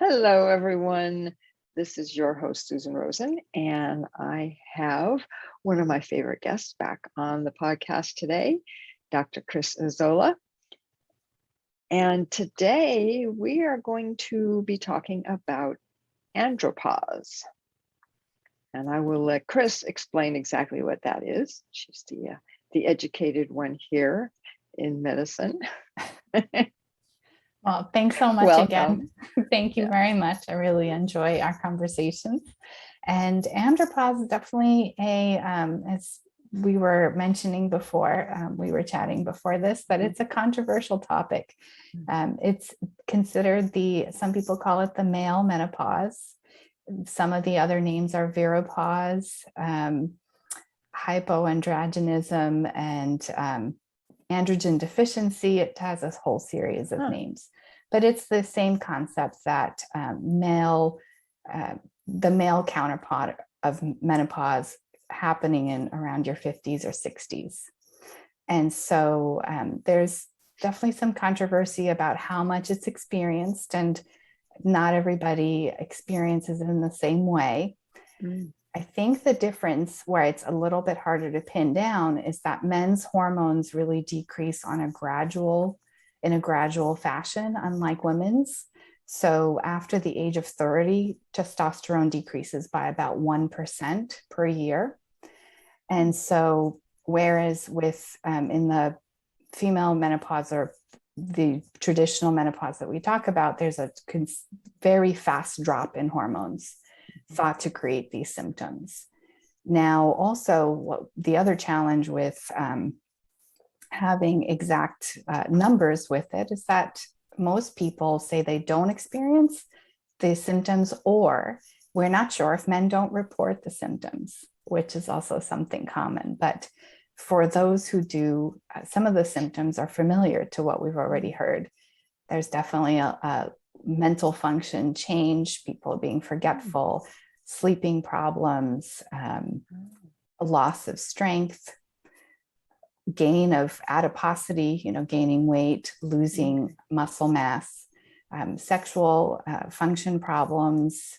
Hello, everyone. This is your host, Susan Rosen, and I have one of my favorite guests back on the podcast today, Dr. Cris Azzola. And today we are going to be talking about andropause. And I will let Cris explain exactly what that is. She's the educated one here in medicine. Well, thanks so much Welcome. again. Thank you very much. I really enjoy our conversations. And andropause is definitely as we were mentioning before, we were chatting before this, but it's a controversial topic. It's considered some people call it the male menopause. Some of the other names are viropause, hypoandrogenism, and androgen deficiency. It has a whole series of names, but it's the same concept that the male counterpart of menopause happening in around your 50s or 60s. And so there's definitely some controversy about how much it's experienced, and not everybody experiences it in the same way. I think the difference where it's a little bit harder to pin down is that men's hormones really decrease in a gradual fashion, unlike women's. So after the age of 30, testosterone decreases by about 1% per year. And so whereas with in the female menopause, or the traditional menopause that we talk about, there's a very fast drop in hormones thought to create these symptoms. Now, also, the other challenge with having exact numbers with it is that most people say they don't experience the symptoms, or we're not sure if men don't report the symptoms, which is also something common. But for those who do, some of the symptoms are familiar to what we've already heard. There's definitely a mental function change, people being forgetful, sleeping problems, a loss of strength, gain of adiposity, gaining weight, losing muscle mass, sexual function problems,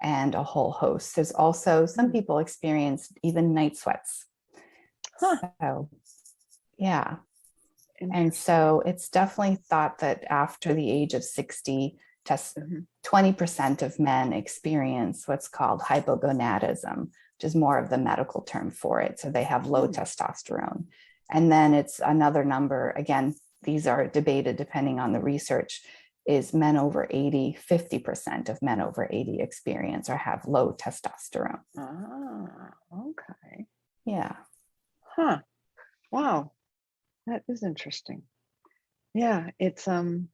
and a whole host. There's also some people experience even night sweats. So, yeah. And so it's definitely thought that after the age of 60, 20% of men experience what's called hypogonadism, which is more of the medical term for it. So they have low testosterone. And then it's another number, again, these are debated depending on the research, is men over 80, 50% of men over 80 experience or have low testosterone. Okay. Yeah. Wow. That is interesting. Yeah, it's so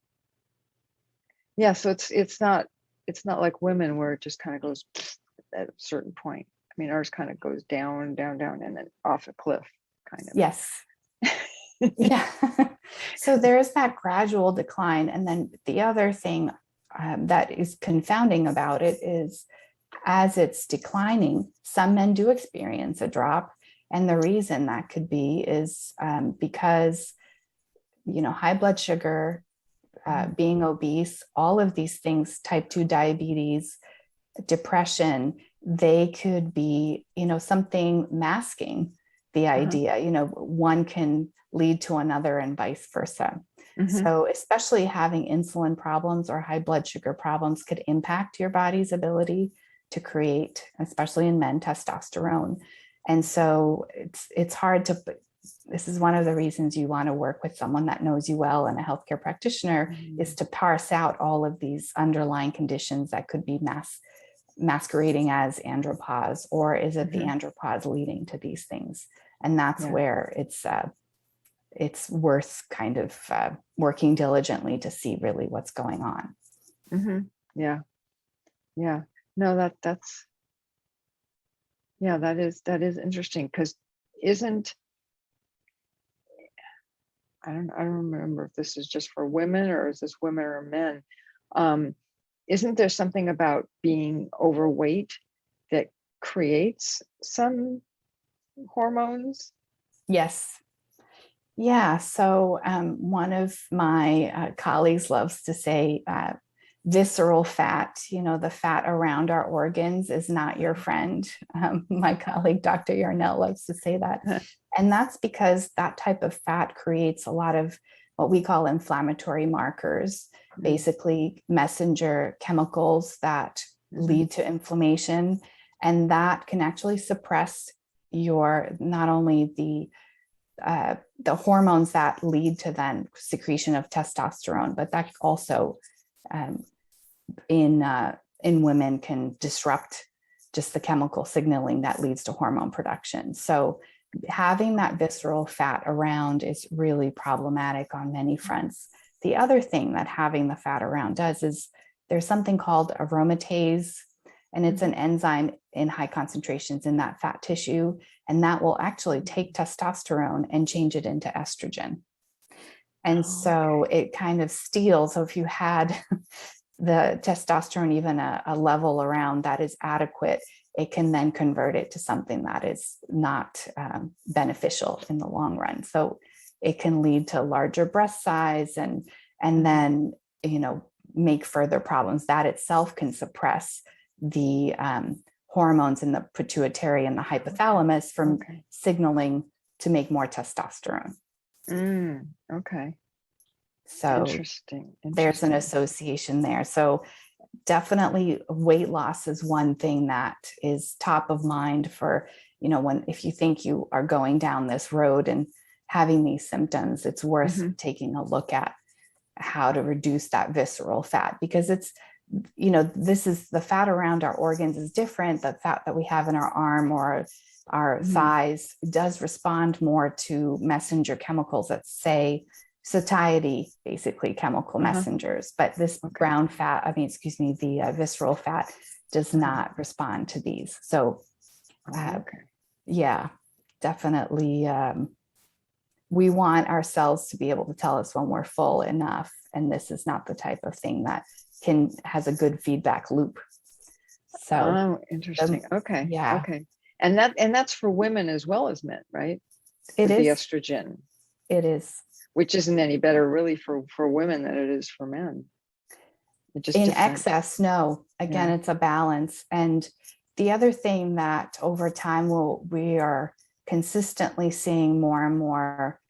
it's not like women where it just kind of goes at a certain point. I mean, ours kind of goes down, down, down, and then off a cliff, kind of. Yes. Yeah. So there's that gradual decline. And then the other thing that is confounding about it is, as it's declining, some men do experience a drop. And the reason that could be is because, high blood sugar, being obese, all of these things, type 2 diabetes, depression, they could be, something masking the idea. One can lead to another and vice versa. So especially having insulin problems or high blood sugar problems could impact your body's ability to create, especially in men, testosterone. And so it's hard to, this is one of the reasons you want to work with someone that knows you well, and a healthcare practitioner, is to parse out all of these underlying conditions that could be masquerading as andropause, or is it the andropause leading to these things? And that's where it's worth kind of working diligently to see really what's going on. Yeah. No, that's that is interesting, because I don't remember if this is just for women or is this women or men. Isn't there something about being overweight that creates some hormones? Yes. Yeah. So one of my colleagues loves to say visceral fat, the fat around our organs, is not your friend. My colleague, Dr. Yarnell, loves to say that. And that's because that type of fat creates a lot of what we call inflammatory markers, basically messenger chemicals that lead to inflammation. And that can actually suppress not only the hormones that lead to then secretion of testosterone, but that also in women can disrupt just the chemical signaling that leads to hormone production. So having that visceral fat around is really problematic on many fronts. The other thing that having the fat around does is there's something called aromatase, and it's an enzyme in high concentrations in that fat tissue, and that will actually take testosterone and change it into estrogen. And so it kind of steals. So if you had the testosterone, even a level around that is adequate, it can then convert it to something that is not beneficial in the long run. So it can lead to larger breast size and then, make further problems. That itself can suppress the hormones in the pituitary and the hypothalamus from signaling to make more testosterone. Okay. So Interesting. There's an association there. So definitely weight loss is one thing that is top of mind for, if you think you are going down this road and having these symptoms, it's worth taking a look at how to reduce that visceral fat, because it's, this is the fat around our organs is different. The fat that we have in our arm or our thighs does respond more to messenger chemicals that say satiety, basically chemical messengers, but this brown fat, the visceral fat does not respond to these. So yeah, definitely. We want ourselves to be able to tell us when we're full enough. And this is not the type of thing that has a good feedback loop. So interesting. Okay. Yeah. Okay. And that's for women as well as men, right? It is. The estrogen. It is. Which isn't any better really for women than it is for men. Just in different. Excess, no. Again, it's a balance. And the other thing that over time we are consistently seeing more and more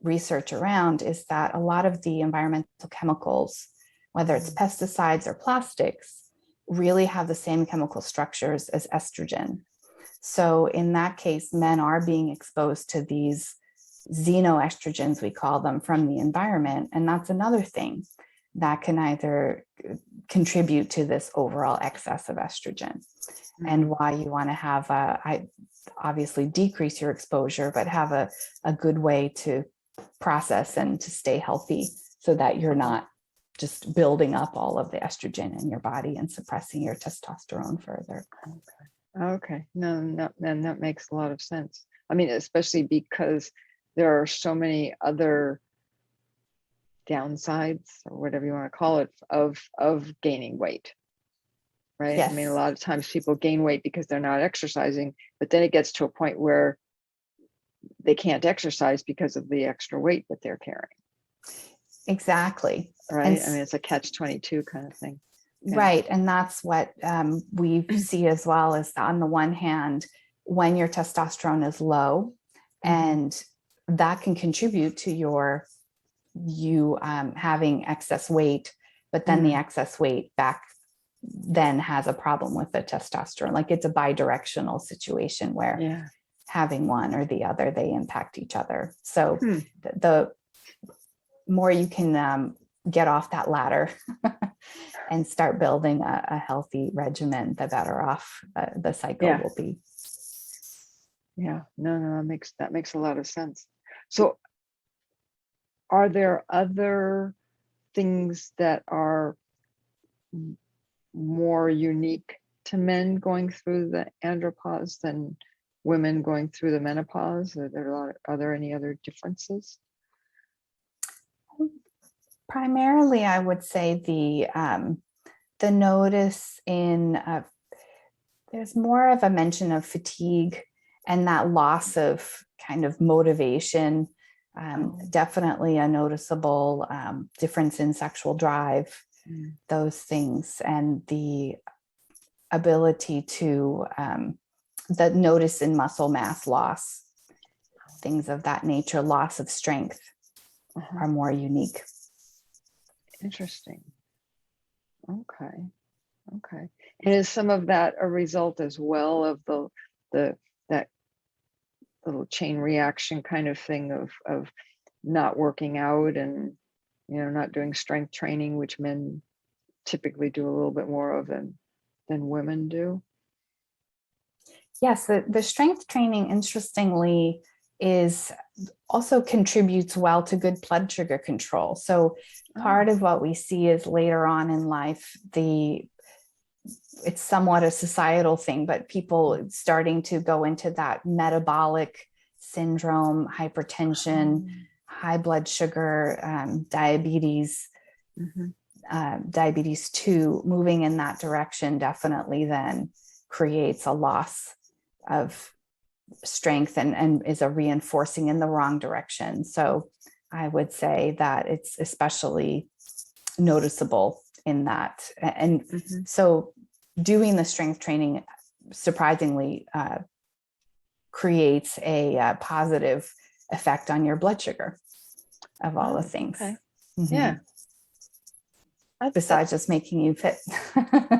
research around is that a lot of the environmental chemicals, whether it's pesticides or plastics, really have the same chemical structures as estrogen. So in that case, men are being exposed to these xenoestrogens, we call them, from the environment. And that's another thing that can either contribute to this overall excess of estrogen, and why you want to have obviously decrease your exposure, but have a good way to process and to stay healthy so that you're not just building up all of the estrogen in your body and suppressing your testosterone further. Okay. No, then that makes a lot of sense. I mean, especially because there are so many other downsides, or whatever you want to call it, of gaining weight, right? Yes. I mean, a lot of times people gain weight because they're not exercising, but then it gets to a point where they can't exercise because of the extra weight that they're carrying. Exactly. Right. I mean, it's a catch-22 kind of thing. Yeah. Right. And that's what we see as well, is on the one hand, when your testosterone is low, and that can contribute to you having excess weight, but then the excess weight back then has a problem with the testosterone. Like it's a bidirectional situation where having one or the other, they impact each other. So the more you can get off that ladder and start building a healthy regimen, the better off the cycle will be. Yeah, no, that makes a lot of sense. So are there other things that are more unique to men going through the andropause than women going through the menopause? Are there any other differences? Primarily, I would say the notice in there's more of a mention of fatigue and that loss of kind of motivation. Definitely a noticeable difference in sexual drive. those things, and the ability to the notice in muscle mass loss, things of that nature, loss of strength, are more unique. Interesting. Okay. Okay. And is some of that a result as well of that little chain reaction kind of thing of not working out and, you know, not doing strength training, which men typically do a little bit more of than women do? Yes, the strength training, interestingly, is also contributes well to good blood sugar control. So part of what we see is later on in life, it's somewhat a societal thing, but people starting to go into that metabolic syndrome, hypertension, high blood sugar, diabetes, diabetes 2, moving in that direction definitely then creates a loss of strength and is a reinforcing in the wrong direction. So I would say that it's especially noticeable in that. And so doing the strength training surprisingly creates a positive effect on your blood sugar of all the things. Okay. Yeah. Besides just making you fit.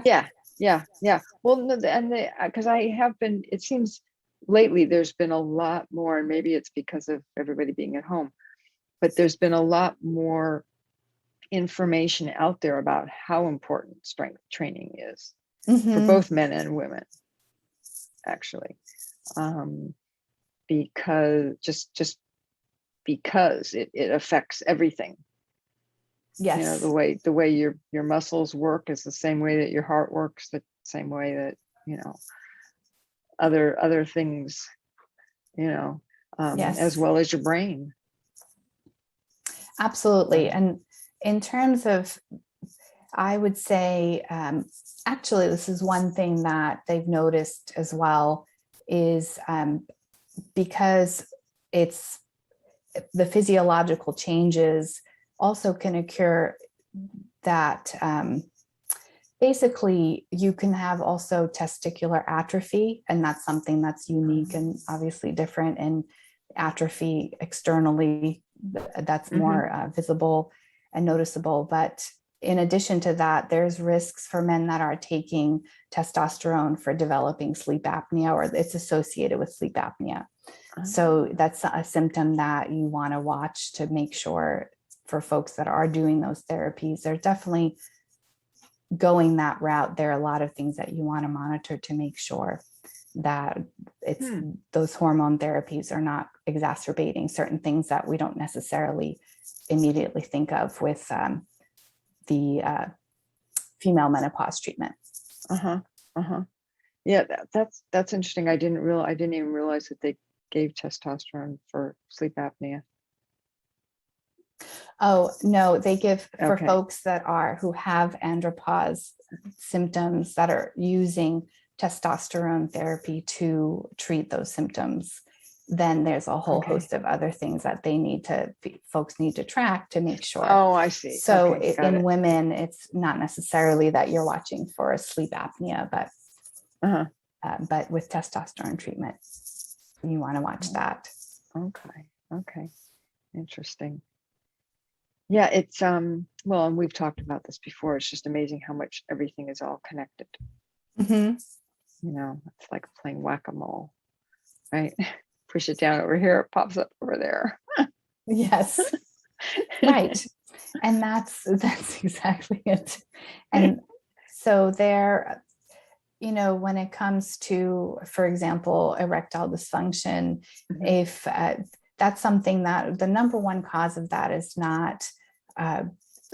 Yeah. Well, no, because I have been, it seems lately there's been a lot more, and maybe it's because of everybody being at home, but there's been a lot more information out there about how important strength training is for both men and women, actually, because just because it affects everything. Yes. You know, the way your muscles work is the same way that your heart works, the same way that, you know, other things, you know, as well as your brain. Absolutely. And in terms of, I would say, actually, this is one thing that they've noticed as well, is because it's the physiological changes also can occur that basically you can have also testicular atrophy, and that's something that's unique and obviously different in atrophy externally, that's more visible and noticeable. But in addition to that, there's risks for men that are taking testosterone for developing sleep apnea, or it's associated with sleep apnea. So that's a symptom that you want to watch to make sure, for folks that are doing those therapies, they're definitely going that route. There are a lot of things that you want to monitor to make sure that it's those hormone therapies are not exacerbating certain things that we don't necessarily immediately think of with the female menopause treatment. Yeah, that's interesting. I didn't even realize that they gave testosterone for sleep apnea. Oh, no, they give for folks who have andropause symptoms that are using testosterone therapy to treat those symptoms. Then there's a whole host of other things that folks need to track to make sure. Oh, I see. So in women, it's not necessarily that you're watching for a sleep apnea, but with testosterone treatment, you want to watch that. Okay. Interesting. Yeah, it's well, and we've talked about this before. It's just amazing how much everything is all connected. You know, it's like playing whack-a-mole, right? Push it down over here, it pops up over there. Yes. Right. And that's exactly it. And so there, you know, when it comes to, for example, erectile dysfunction, if that's something that the number one cause of that is not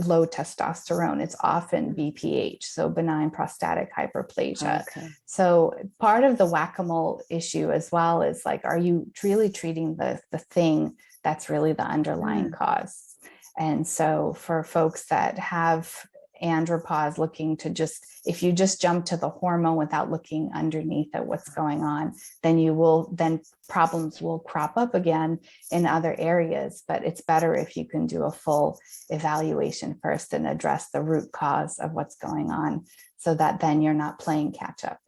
low testosterone, it's often BPH, so benign prostatic hyperplasia. So part of the whack-a-mole issue as well is like, are you really treating the thing that's really the underlying cause? And so for folks that have andropause, looking to just, if you just jump to the hormone without looking underneath at what's going on, then problems will crop up again in other areas. But it's better if you can do a full evaluation first and address the root cause of what's going on, so that then you're not playing catch up.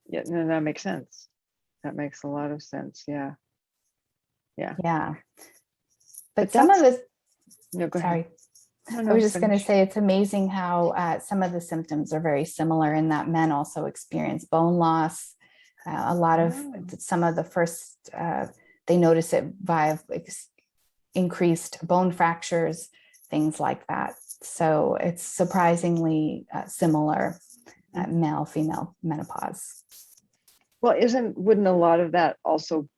Yeah, no, that makes sense. That makes a lot of sense. Yeah. Yeah. But But some of that's, the, no, go sorry, ahead. No, I no, was just going to finish. say it's amazing how some of the symptoms are very similar, in that men also experience bone loss. A lot of Oh. some of the first, they notice it via increased bone fractures, things like that. So it's surprisingly similar, male, female menopause. Well, wouldn't a lot of that also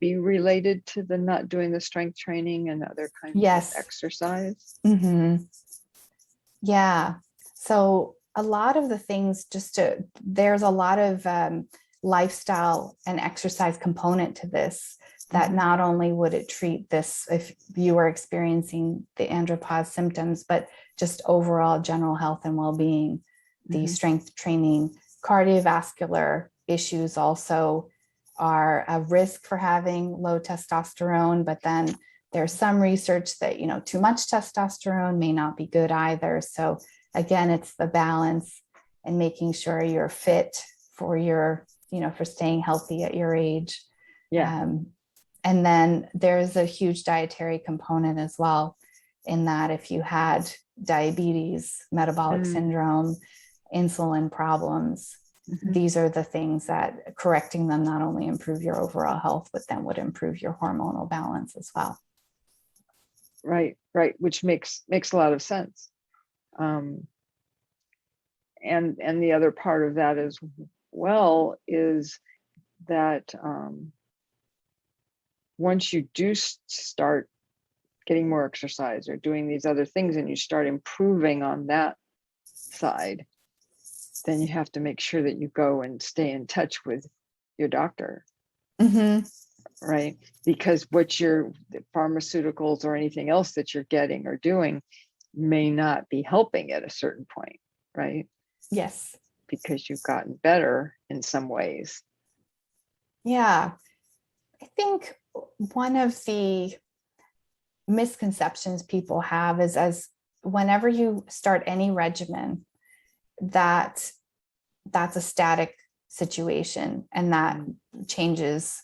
be related to the not doing the strength training and other kinds of Yes. exercise? Mm-hmm. Yeah. So a lot of the things, there's a lot of lifestyle and exercise component to this, that not only would it treat this if you were experiencing the andropause symptoms, but just overall general health and well-being, the strength training, cardiovascular issues also are a risk for having low testosterone. But then there's some research that, too much testosterone may not be good either. So again, it's the balance and making sure you're fit for for staying healthy at your age. Yeah. And then there's a huge dietary component as well, in that if you had diabetes, metabolic syndrome, insulin problems, these are the things that correcting them not only improve your overall health, but then would improve your hormonal balance as well. Right, which makes a lot of sense. And the other part of that as well is that once you do start getting more exercise or doing these other things, and you start improving on that side, then you have to make sure that you go and stay in touch with your doctor. Right? Because what your pharmaceuticals or anything else that you're getting or doing may not be helping at a certain point, right? Yes. Because you've gotten better in some ways. Yeah. I think one of the misconceptions people have is, as whenever you start any regimen, that's a static situation, and that changes.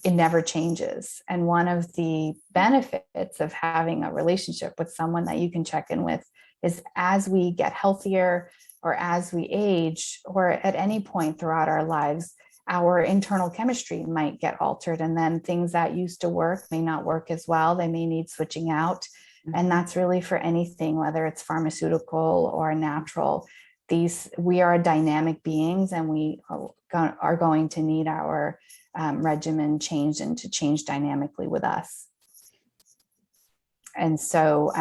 It never changes. And one of the benefits of having a relationship with someone that you can check in with is, as we get healthier, or as we age, or at any point throughout our lives, our internal chemistry might get altered, and then things that used to work may not work as well. They may need switching out. And that's really for anything, whether it's pharmaceutical or natural. We are dynamic beings, and we are going to need our regimen changed and to change dynamically with us. And so,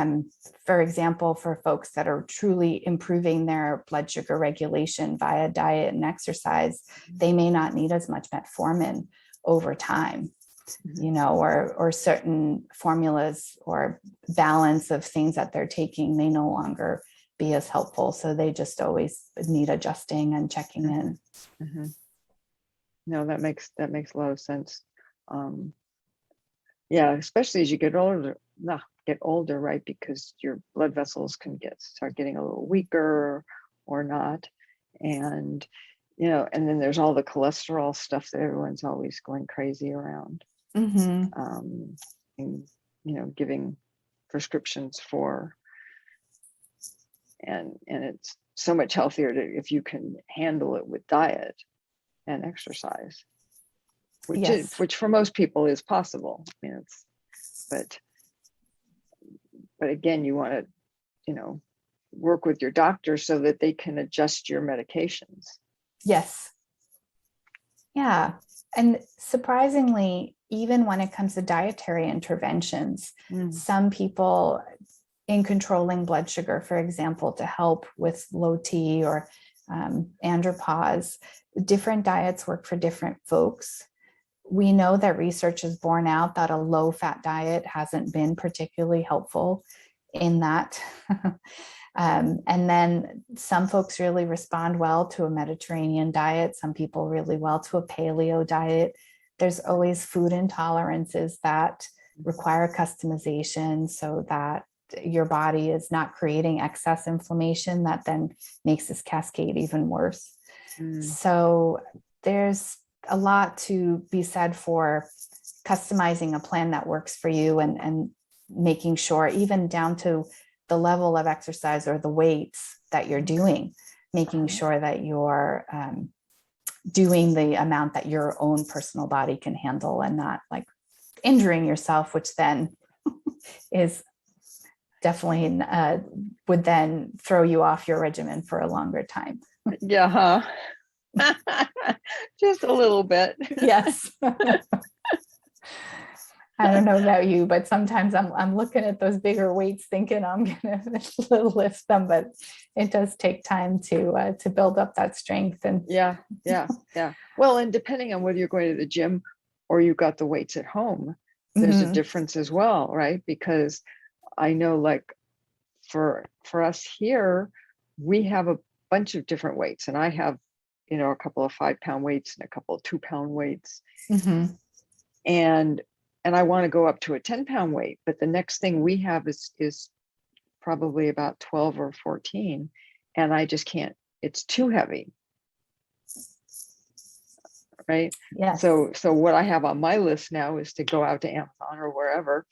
for example, for folks that are truly improving their blood sugar regulation via diet and exercise, they may not need as much metformin over time, or certain formulas or balance of things that they're taking may no longer be as helpful. So they just always need adjusting and checking in. No, that makes a lot of sense. Yeah, especially as you get older, right? Because your blood vessels can start getting a little weaker or not. And, and then there's all the cholesterol stuff that everyone's always going crazy around. And, giving prescriptions for, and it's so much healthier if you can handle it with diet and exercise, which for most people is possible. But again, you want to, work with your doctor so that they can adjust your medications. Yes. Yeah. And surprisingly, even when it comes to dietary interventions, some people, in controlling blood sugar, for example, to help with low T or andropause, different diets work for different folks. We know that research has borne out that a low-fat diet hasn't been particularly helpful in that. And then some folks really respond well to a Mediterranean diet. Some people really well to a paleo diet. There's always food intolerances that require customization so that your body is not creating excess inflammation that then makes this cascade even worse. So there's a lot to be said for customizing a plan that works for you, and making sure, even down to the level of exercise or the weights that you're doing, making sure that you're doing the amount that your own personal body can handle and not like injuring yourself, which then is definitely would then throw you off your regimen for a longer time. Yeah. Just a little bit. Yes. I don't know about you, but sometimes I'm looking at those bigger weights thinking I'm gonna lift them, but it does take time to build up that strength. And yeah. Well, and depending on whether you're going to the gym or you got the weights at home, there's a difference as well, right? Because I know, like for us here, we have a bunch of different weights, and I have, a couple of 5-pound weights and a couple of 2-pound weights. And I want to go up to a 10-pound weight, but the next thing we have is probably about 12 or 14, and I just can't. It's too heavy, right? Yeah. So what I have on my list now is to go out to Amazon or wherever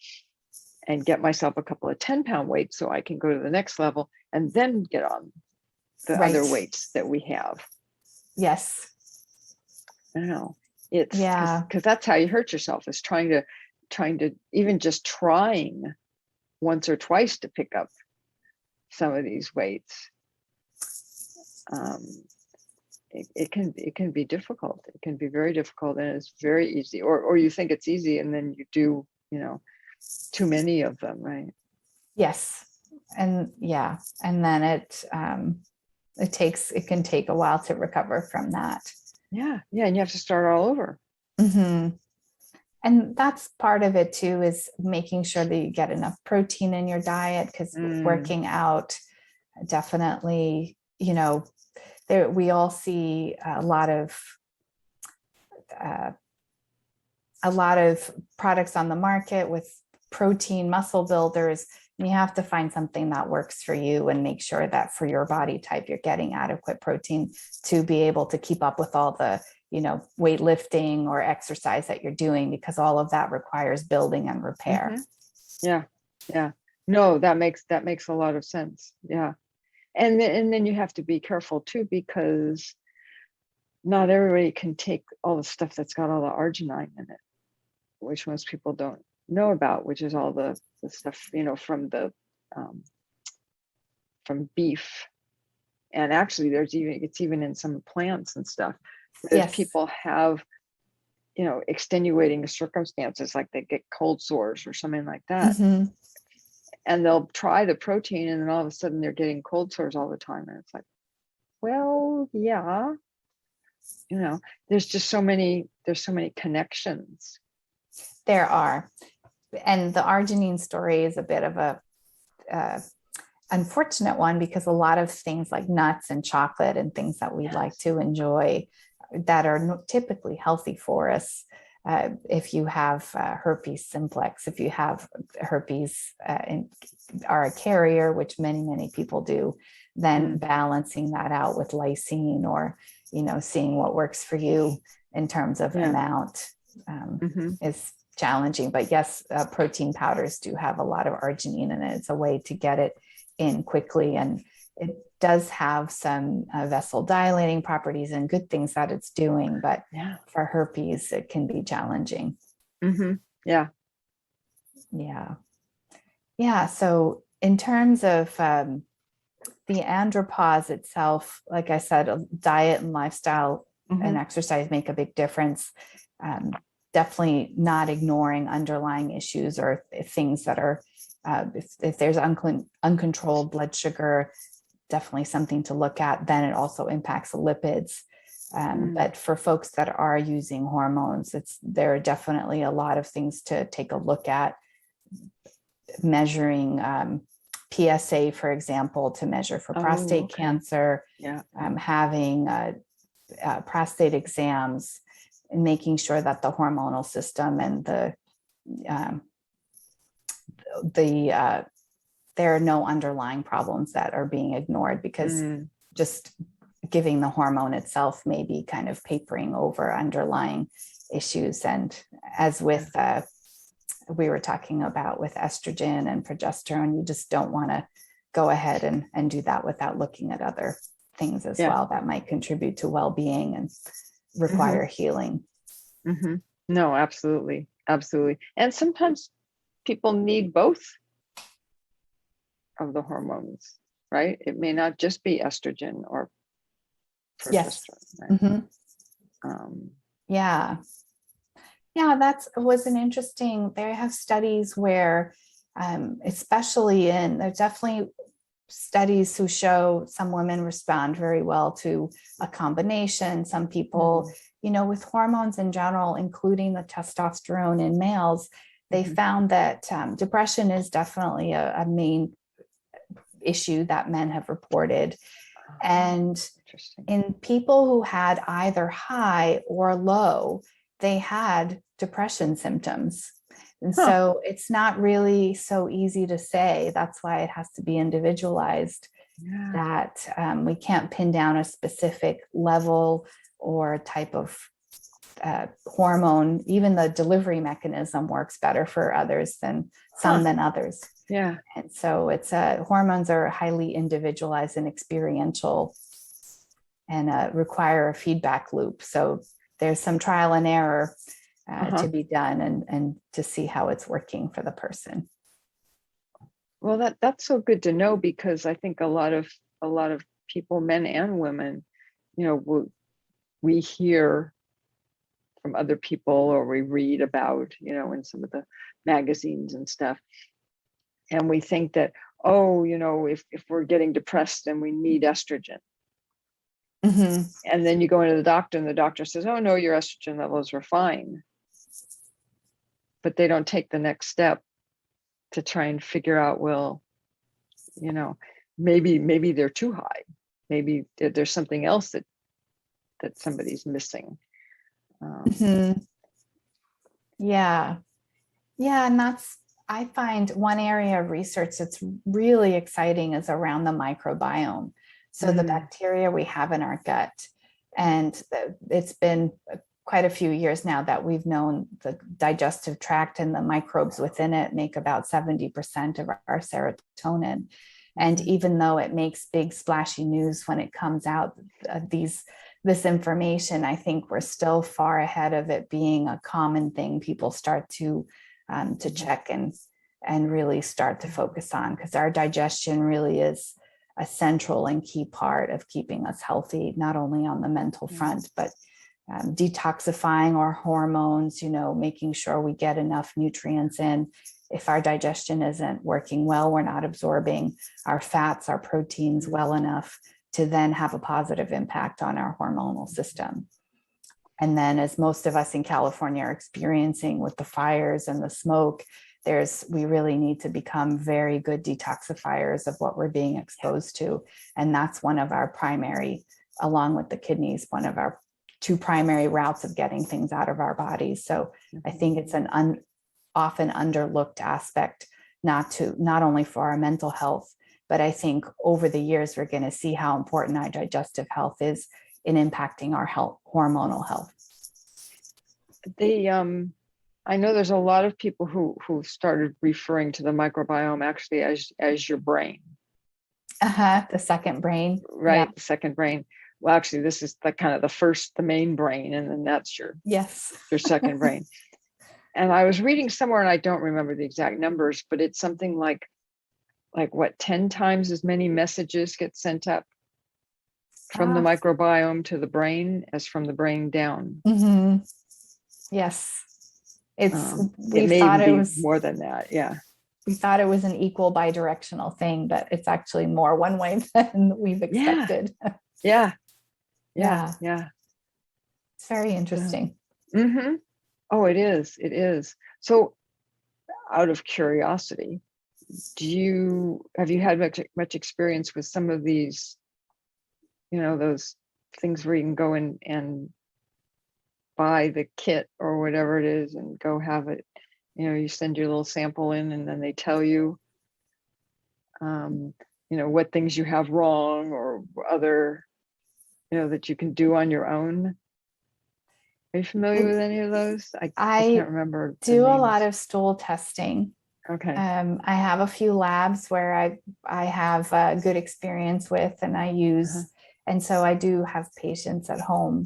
and get myself a couple of 10-pound weights so I can go to the next level and then get on the other weights that we have. Yes. I don't know. It's because that's how you hurt yourself, is trying to even just trying once or twice to pick up some of these weights. It can be difficult. It can be very difficult, and it's very easy, or you think it's easy and then you do, too many of them, right? Yes. And then it can take a while to recover from that. Yeah. And you have to start all over. And that's part of it too, is making sure that you get enough protein in your diet, because working out definitely, we all see a lot of products on the market with protein muscle builders, and you have to find something that works for you and make sure that for your body type, you're getting adequate protein to be able to keep up with all the, weightlifting or exercise that you're doing, because all of that requires building and repair. Yeah. No, that makes a lot of sense. Yeah. And then you have to be careful too, because not everybody can take all the stuff that's got all the arginine in it, which most people don't know about, which is all the stuff, from beef. And actually it's even in some plants and stuff. Because people have, extenuating circumstances, like they get cold sores or something like that. And they'll try the protein, and then all of a sudden they're getting cold sores all the time. And it's like, well, yeah, there's so many connections. There are. And the arginine story is a bit of a unfortunate one, because a lot of things like nuts and chocolate and things that we like to enjoy that are typically healthy for us, if you have herpes simplex, if you have herpes and are a carrier, which many people do, then balancing that out with lysine, or seeing what works for you in terms of amount is challenging. But yes, protein powders do have a lot of arginine in it. It's a way to get it in quickly, and it does have some vessel dilating properties and good things that it's doing, but for herpes it can be challenging. Yeah. So in terms of the andropause itself, like I said, diet and lifestyle and exercise make a big difference. Definitely not ignoring underlying issues or things that are if there's uncontrolled blood sugar, definitely something to look at. Then it also impacts the lipids. But for folks that are using hormones, there are definitely a lot of things to take a look at. Measuring PSA, for example, to measure for prostate okay. cancer, Yeah. having prostate exams, and making sure that the hormonal system and there are no underlying problems that are being ignored, because just giving the hormone itself may be kind of papering over underlying issues. And as with we were talking about with estrogen and progesterone, you just don't want to go ahead and do that without looking at other things as well that might contribute to well-being and require healing. No, absolutely. Absolutely. And sometimes people need both of the hormones, right? It may not just be estrogen or progesterone. Right? That was an interesting, they have studies where, especially there's definitely studies who show some women respond very well to a combination. Some people, with hormones in general, including the testosterone in males, they found that depression is definitely a main issue that men have reported. And in people who had either high or low, they had depression symptoms. And so it's not really so easy to say. That's why it has to be individualized, that we can't pin down a specific level or type of hormone. Even the delivery mechanism works better for others than others. Yeah. And so it's hormones are highly individualized and experiential, and require a feedback loop. So there's some trial and error to be done, and to see how it's working for the person. Well, that's so good to know, because I think a lot of people, men and women, we hear from other people, or we read about, in some of the magazines and stuff, and we think that, if we're getting depressed, then we need estrogen. And then you go into the doctor, and the doctor says, oh no, your estrogen levels are fine. But they don't take the next step to try and figure out, well, maybe they're too high. Maybe there's something else that somebody's missing. And I find one area of research that's really exciting is around the microbiome. So the bacteria we have in our gut, and it's been quite a few years now that we've known the digestive tract and the microbes within it make about 70% of our serotonin. And even though it makes big splashy news when it comes out, this information, I think we're still far ahead of it being a common thing people start to check and really start to focus on, because our digestion really is a central and key part of keeping us healthy, not only on the mental front, but detoxifying our hormones, making sure we get enough nutrients in. If our digestion isn't working well, we're not absorbing our fats, our proteins well enough to then have a positive impact on our hormonal system. And then, as most of us in California are experiencing with the fires and the smoke, we really need to become very good detoxifiers of what we're being exposed to. And that's one of our primary, along with the kidneys, one of our two primary routes of getting things out of our bodies. So I think it's an often underlooked aspect, not only for our mental health, but I think over the years, we're going to see how important our digestive health is in impacting our hormonal health. I know there's a lot of people who started referring to the microbiome actually as your brain. The second brain. Right, yeah. The second brain. Well, actually, this is the main brain, and then that's your second brain. And I was reading somewhere, and I don't remember the exact numbers, but it's something like what, 10 times as many messages get sent up from the microbiome to the brain as from the brain down. Yes. It may be more than that. Yeah. We thought it was an equal bidirectional thing, but it's actually more one way than we've expected. Yeah. It's very interesting. Oh, it is. So out of curiosity, have you had much experience with some of these, those things where you can go in and buy the kit or whatever it is and go have it, you send your little sample in and then they tell you, what things you have wrong or other, that you can do on your own. Are you familiar with any of those? I can't remember the do a names. lot of stool testing. Okay. I have a few labs where I have a good experience with, and I use, and so I do have patients at home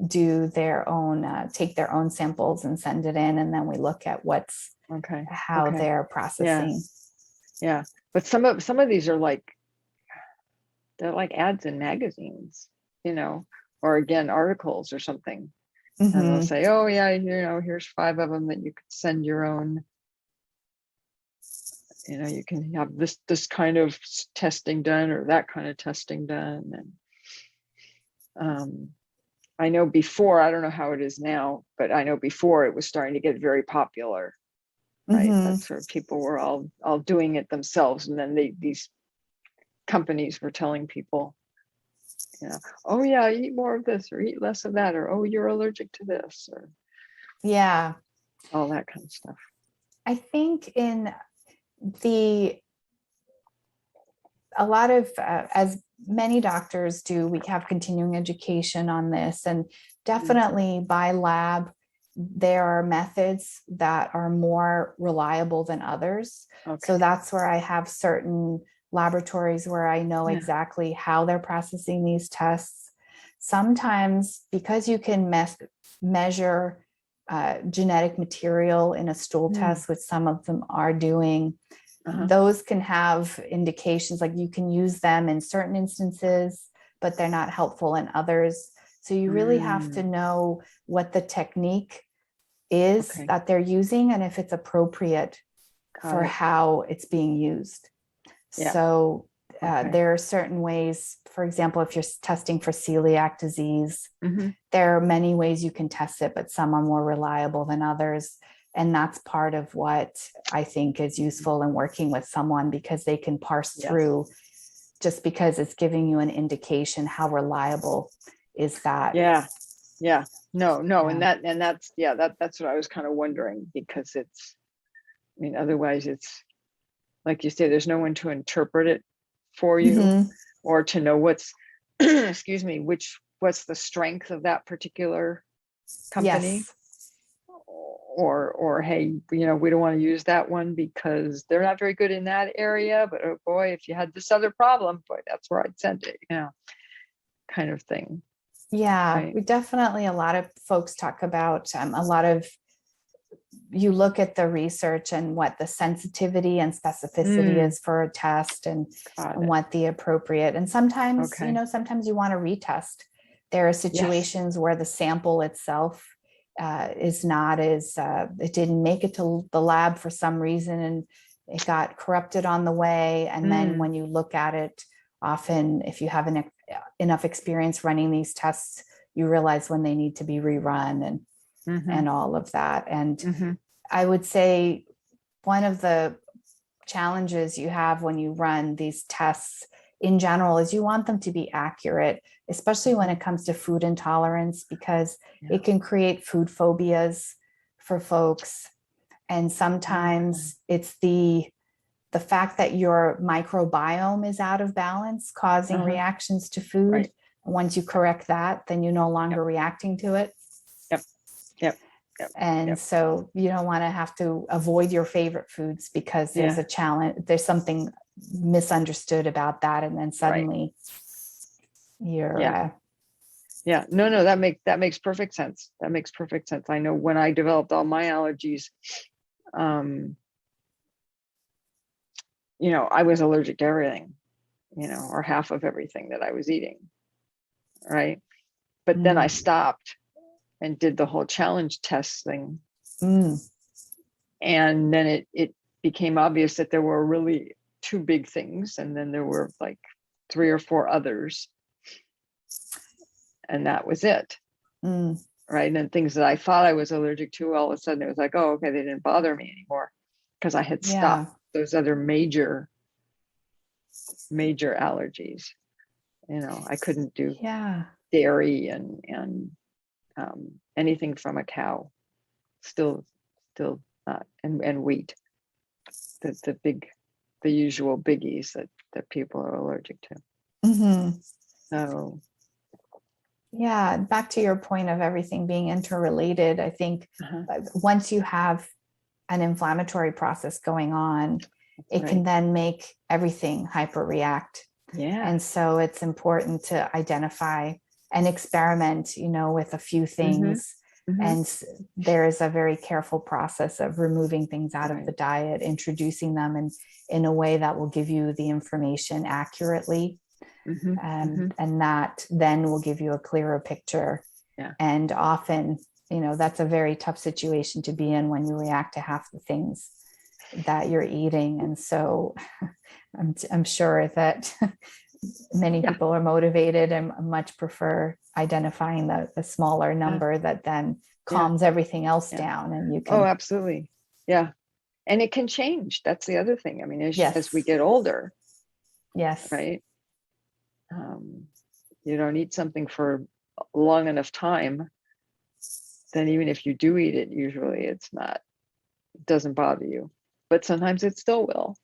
do their own, take their own samples and send it in, and then we look at how they're processing. Yeah. But some of these are they're like ads in magazines, or again, articles or something. And they'll say, oh yeah, here's 5 of them that you could send your own. You can have this kind of testing done or that kind of testing done. And I know before, I don't know how it is now, but I know before it was starting to get very popular, right? That's where people were all doing it themselves. And then these companies were telling people, oh yeah, eat more of this or eat less of that, or, oh, you're allergic to this, or all that kind of stuff. I think a lot of, as many doctors do, we have continuing education on this, and definitely by lab, there are methods that are more reliable than others. So that's where I have certain laboratories where I know exactly how they're processing these tests. Sometimes, because you can measure genetic material in a stool test, which some of them are doing, those can have indications, like you can use them in certain instances, but they're not helpful in others. So you really have to know what the technique is that they're using and if it's appropriate for how it's being used. So there are certain ways, for example, if you're testing for celiac disease, there are many ways you can test it, but some are more reliable than others. And that's part of what I think is useful in working with someone, because they can parse through, just because it's giving you an indication how reliable is that. No. And that's what I was kind of wondering, because otherwise it's like you say, there's no one to interpret it for you or to know what's excuse me, what's the strength of that particular company. Or hey, we don't want to use that one because they're not very good in that area, but oh boy, if you had this other problem, boy, that's where I'd send it, kind of thing. We definitely, a lot of folks talk about you look at the research and what the sensitivity and specificity is for a test, and what the appropriate, and sometimes sometimes you want to retest. There are situations where the sample itself is not as it didn't make it to the lab for some reason, and it got corrupted on the way, and then when you look at it, often if you have enough experience running these tests, you realize when they need to be rerun and all of that. And I would say one of the challenges you have when you run these tests in general is you want them to be accurate, especially when it comes to food intolerance, because it can create food phobias for folks. And sometimes it's the fact that your microbiome is out of balance, causing reactions to food. Once you correct that, then you're no longer reacting to it. And so you don't want to have to avoid your favorite foods because there's a challenge, there's something misunderstood about that, and then suddenly you're no, that makes perfect sense. I know when I developed all my allergies, I was allergic to everything, or half of everything that I was eating, right? But then I stopped and did the whole challenge test thing. And then it became obvious that there were really 2 big things, and then there were like 3 or 4 others, and that was it. Right? And then things that I thought I was allergic to, all of a sudden it was like, oh, okay, they didn't bother me anymore because I had stopped those other major allergies. I couldn't do dairy and anything from a cow. Still not, and wheat. The usual biggies that people are allergic to. Mm-hmm. So yeah, back to your point of everything being interrelated, I think once you have an inflammatory process going on, it can then make everything hyperreact. Yeah. And so it's important to identify and experiment, with a few things. And there's a very careful process of removing things out of the diet, introducing them in a way that will give you the information accurately. And that then will give you a clearer picture. Yeah. And often, that's a very tough situation to be in when you react to half the things that you're eating. And so I'm sure that many people are motivated and much prefer identifying the smaller number that then calms everything else down, and you can. Oh, absolutely. Yeah. And it can change. That's the other thing. I mean, as we get older. Yes. Right. You don't eat something for long enough time, then even if you do eat it, usually it doesn't bother you. But sometimes it still will.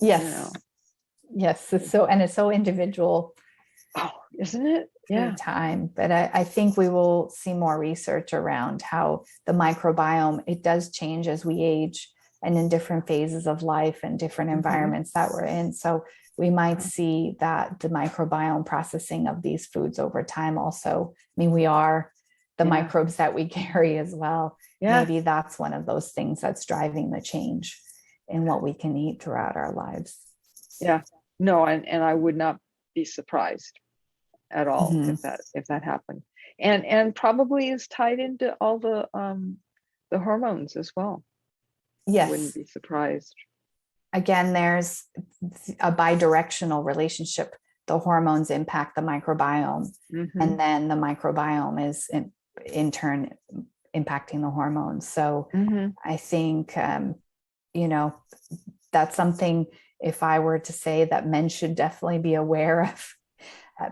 Yes. Yes. It's so individual. Oh, isn't it? Yeah. Time. But I think we will see more research around how the microbiome, it does change as we age and in different phases of life and different environments that we're in. So we might see that the microbiome processing of these foods over time also, I mean, we are the microbes that we carry as well. Yeah. Maybe that's one of those things that's driving the change in what we can eat throughout our lives. Yeah. No, and I would not be surprised at all if that happened. And probably is tied into all the hormones as well. Yes. I wouldn't be surprised. Again, there's a bidirectional relationship. The hormones impact the microbiome, and then the microbiome is in turn impacting the hormones. So I think, that's something, if I were to say that men should definitely be aware of,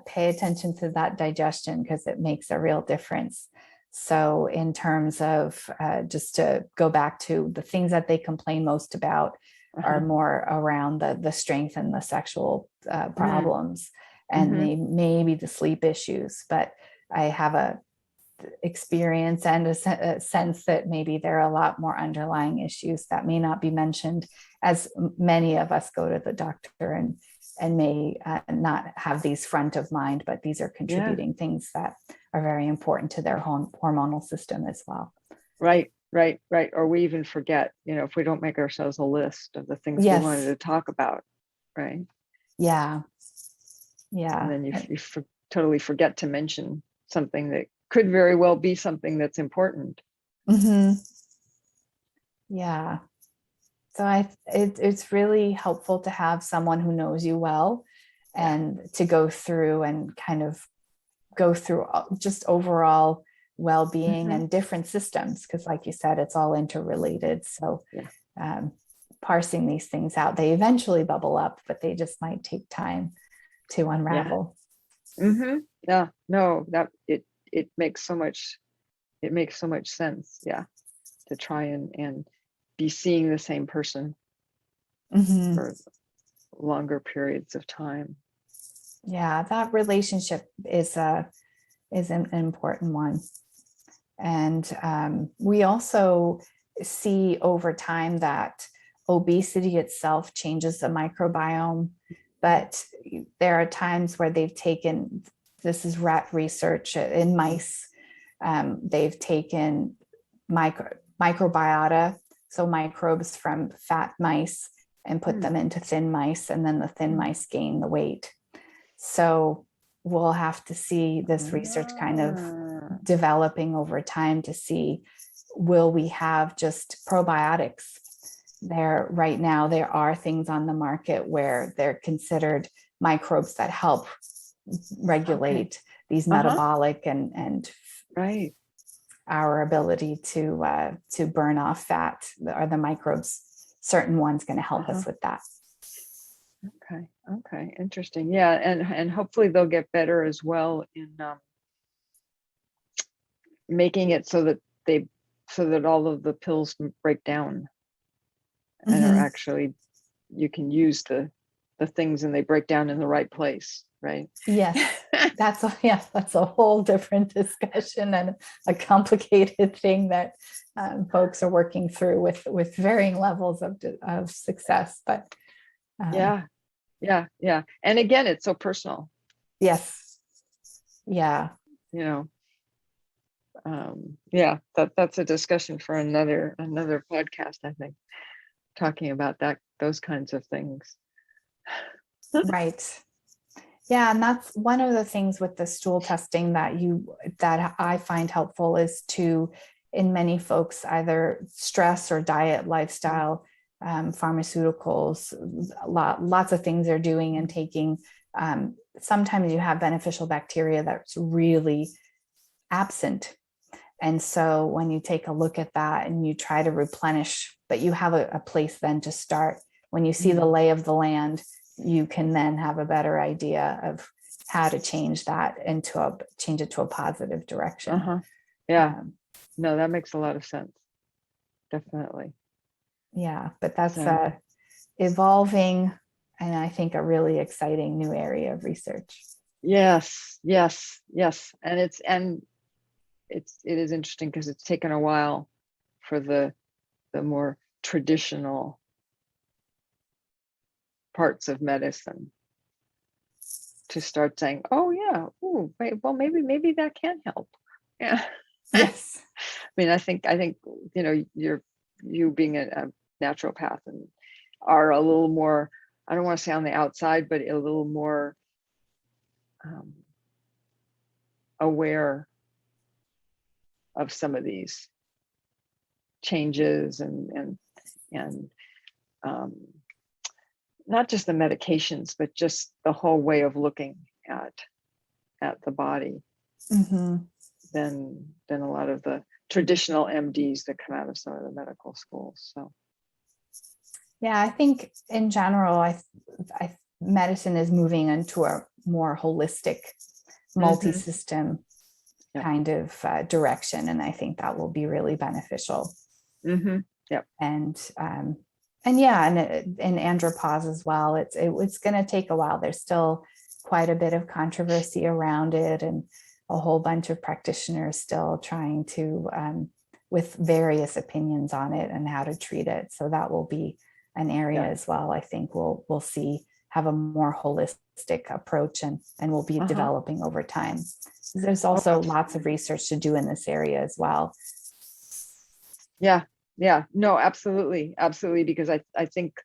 pay attention to that digestion, because it makes a real difference. So in terms of just to go back to the things that they complain most about are more around the strength and the sexual problems and maybe the sleep issues. But I have a experience and a sense that maybe there are a lot more underlying issues that may not be mentioned, as many of us go to the doctor and may not have these front of mind, but these are contributing things that are very important to their hormonal system as well. Right. Or we even forget, if we don't make ourselves a list of the things we wanted to talk about. Right. Yeah. And then you totally forget to mention something that could very well be something that's important. Yeah. So it's really helpful to have someone who knows you well and to go through and kind of go through just overall well-being and different systems, because like you said, it's all interrelated. So parsing these things out, they eventually bubble up, but they just might take time to unravel. Yeah. No, that it makes so much sense. Yeah. To try and be seeing the same person for longer periods of time. Yeah, that relationship is an important one. And we also see over time that obesity itself changes the microbiome, but there are times where they've taken, this is rat research in mice, they've taken microbiota, so microbes from fat mice, and put them into thin mice, and then the thin mice gain the weight. So we'll have to see this research kind of developing over time to see, will we have just probiotics? Right now, there are things on the market where they're considered microbes that help regulate these metabolic and our ability to burn off fat, are the microbes certain one's going to help us with that. Okay, interesting. Yeah, and hopefully they'll get better as well in making it so that all of the pills break down and are actually, you can use the things and they break down in the right place, right? Yes, that's a whole different discussion and a complicated thing that folks are working through with varying levels of success. But yeah. And again, it's so personal. Yes. Yeah. That's a discussion for another podcast, I think, talking about those kinds of things. Right. Yeah, and that's one of the things with the stool testing that I find helpful is to, in many folks, either stress or diet, lifestyle, pharmaceuticals, lots of things they're doing and taking. Sometimes you have beneficial bacteria that's really absent. And so when you take a look at that and you try to replenish, but you have a place then to start. When you see the lay of the land, you can then have a better idea of how to change it to a positive direction. Yeah. No, that makes a lot of sense. Definitely. Yeah, but that's evolving, and I think a really exciting new area of research. Yes. And it is interesting because it's taken a while for the more traditional parts of medicine to start saying, oh yeah, wait, well maybe that can help. Yeah. Yes. I mean, I think you being a naturopath and are a little more, I don't want to say on the outside, but a little more aware of some of these changes and not just the medications, but just the whole way of looking at the body than a lot of the traditional MDs that come out of some of the medical schools. So yeah, I think in general, I medicine is moving into a more holistic, multi-system kind of direction, and I think that will be really beneficial. Yep. And andropause as well. It's going to take a while. There's still quite a bit of controversy around it, and a whole bunch of practitioners still trying to, with various opinions on it and how to treat it. So that will be an area as well. I think we'll have a more holistic approach, and we'll be developing over time. There's also lots of research to do in this area as well. Yeah, no, absolutely. Because I think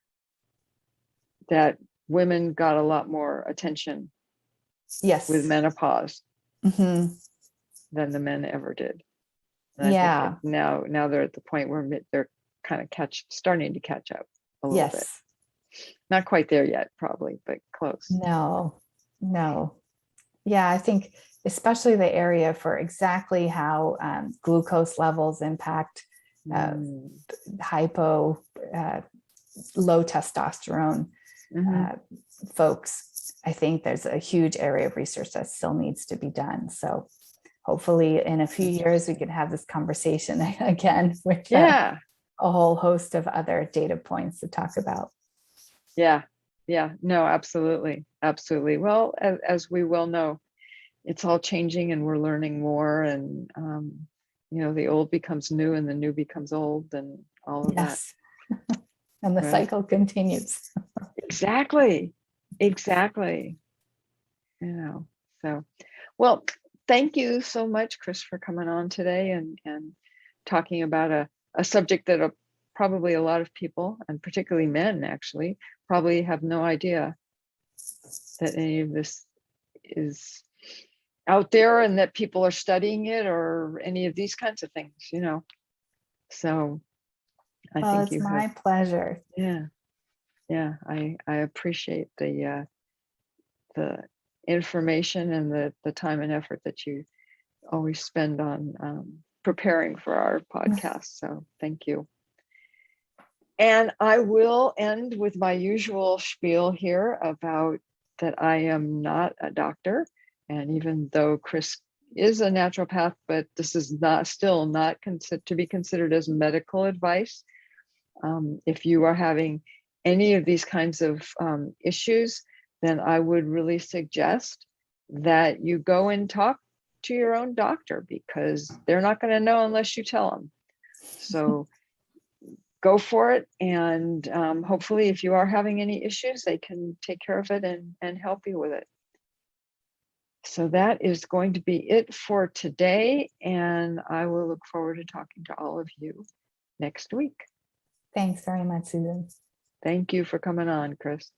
that women got a lot more attention with menopause than the men ever did. And I think now they're at the point where they're kind of starting to catch up a little bit. Not quite there yet, probably, but close. No. Yeah, I think especially the area for exactly how glucose levels impact hypo, low testosterone folks. I think there's a huge area of research that still needs to be done. So hopefully in a few years we can have this conversation again with a whole host of other data points to talk about. Yeah, no, absolutely. Well, as we well know, it's all changing and we're learning more, and the old becomes new and the new becomes old and all of that. And the cycle continues. Exactly. So, well, thank you so much, Cris, for coming on today and talking about a subject that probably a lot of people, and particularly men actually, probably have no idea that any of this is out there and that people are studying it or any of these kinds of things, So I think it's my pleasure. Yeah. I appreciate the information and the time and effort that you always spend on preparing for our podcast. So thank you. And I will end with my usual spiel here about that I am not a doctor. And even though Cris is a naturopath, but this is still not to be considered as medical advice. If you are having any of these kinds of issues, then I would really suggest that you go and talk to your own doctor, because they're not going to know unless you tell them. So go for it. And hopefully, if you are having any issues, they can take care of it and help you with it. So that is going to be it for today. And I will look forward to talking to all of you next week. Thanks very much, Susan. Thank you for coming on, Cris.